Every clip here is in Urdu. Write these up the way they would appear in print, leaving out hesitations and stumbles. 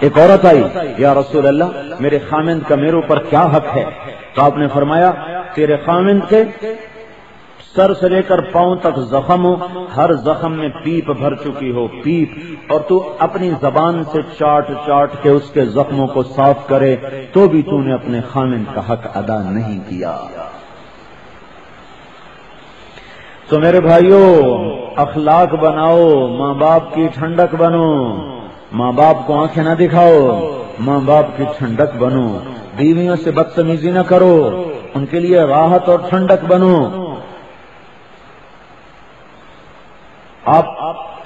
ایک عورت آئی، یا رسول اللہ میرے خامند کا میرے اوپر کیا حق ہے؟ تو آپ نے فرمایا تیرے خامند کے سر سے لے کر پاؤں تک زخم ہو، ہر زخم میں پیپ بھر چکی ہو، پیپ، اور تو اپنی زبان سے چاٹ چاٹ کے اس کے زخموں کو صاف کرے تو بھی تو نے اپنے خامند کا حق ادا نہیں کیا۔ تو میرے بھائیوں اخلاق بناؤ، ماں باپ کی ٹھنڈک بنو، ماں باپ کو آنکھیں نہ دکھاؤ، ماں باپ کی ٹھنڈک بنو، بیویوں سے بدتمیزی نہ کرو، ان کے لیے راحت اور ٹھنڈک بنو۔ آپ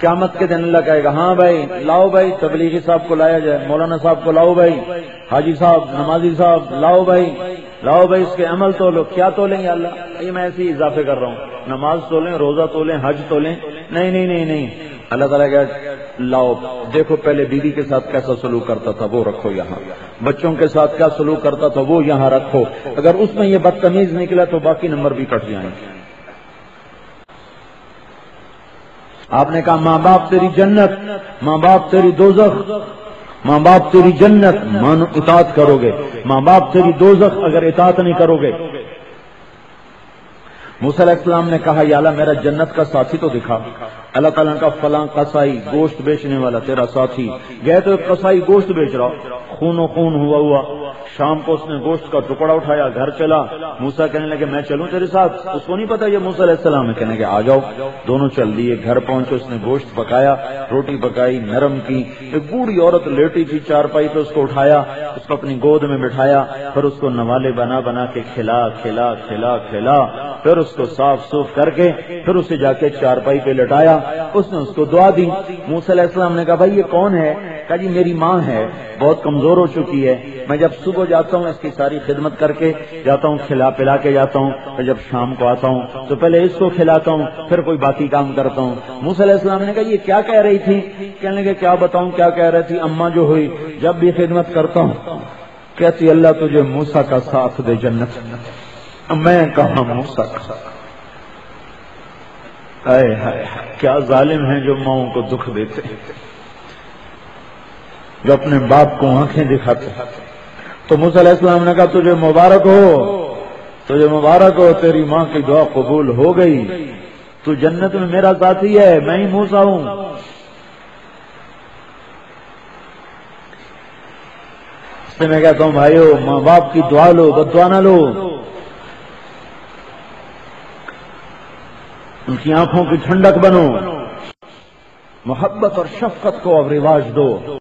قیامت کے دن اللہ کہے گا ہاں بھائی لاؤ بھائی تبلیغی صاحب کو لایا جائے، مولانا صاحب کو لاؤ بھائی، حاجی صاحب، نمازی صاحب، لاؤ بھائی اس کے عمل تولو۔ کیا تولیں یا اللہ؟ یہ میں ایسے ہی اضافے کر رہا ہوں، نماز تولیں، روزہ تولیں، حج تولیں؟ نہیں، اللہ تعالیٰ کہ لاؤ دیکھو پہلے بیوی کے ساتھ کیسا سلوک کرتا تھا وہ رکھو یہاں، بچوں کے ساتھ کیا سلوک کرتا تھا وہ یہاں رکھو، اگر اس میں یہ بدتمیز نکلا تو باقی نمبر بھی کٹ جائیں گے۔ آپ نے کہا ماں باپ تیری جنت، ماں باپ تیری دوزخ، ماں باپ تیری جنت مانو اطاعت کرو گے، ماں باپ تیری دوزخ اگر اطاعت نہیں کرو گے۔ موسیٰ علیہ السلام نے کہا یا اللہ میرا جنت کا ساتھی تو دکھا۔ اللہ تعالیٰ کا فلاں قصائی گوشت بیچنے والا تیرا ساتھی، گئے تو ایک قصائی گوشت بیچ رہا، خون و خون ہوا، شام کو اس نے گوشت کا ٹکڑا اٹھایا، گھر چلا، موسیٰ کہنے لگے میں چلوں تیرے ساتھ؟ اس کو نہیں پتا یہ موسیٰ علیہ السلام ہے، کہنے لگے آ جاؤ، دونوں چل دیے، گھر پہنچے، اس نے گوشت پکایا، روٹی پکائی، نرم کی، ایک بوڑھی عورت لیٹی تھی چارپائی پہ، اس کو اٹھایا، اس کو اپنی گود میں بٹھایا، پھر اس کو نوالے بنا بنا کے کھلا، پھر اس کو صاف سوف کر کے پھر اسے جا کے چارپائی پہ لٹایا، اس نے اس کو دعا دی۔ موسیٰ علیہ السلام نے کہا بھائی یہ کون ہے؟ کہا جی میری ماں ہے، بہت کمزور ہو چکی ہے، میں جب صبح جاتا ہوں اس کی ساری خدمت کر کے جاتا ہوں، کھلا پلا کے جاتا ہوں، پھر جب شام کو آتا ہوں تو پہلے اس کو کھلاتا ہوں، پھر کوئی باقی کام کرتا ہوں۔ موسیٰ علیہ السلام نے کہا یہ کیا کہہ رہی تھی؟ کہنے لگے کیا بتاؤں کیا کہہ رہی تھی؟ اماں جو ہوئی جب بھی خدمت کرتا ہوں کہتی اللہ تجھے موسیٰ کا ساتھ دے جنت۔ میں کہاں موسیٰ کا؟ ہائے ہائے کیا ظالم ہیں جو ماؤں کو دکھ دیتے، جو اپنے باپ کو آنکھیں دکھاتے۔ تو موسیٰ علیہ السلام نے کہا تجھے مبارک ہو، تیری ماں کی دعا قبول ہو گئی، تو جنت میں میرا ساتھی ہے، میں ہی موسیٰ ہوں۔ اس سے میں کہتا ہوں بھائیو ماں باپ کی دعا لو، بد دعا نہ لو، ان کی آنکھوں کی ٹھنڈک بنو، محبت اور شفقت کو اب رواج دو۔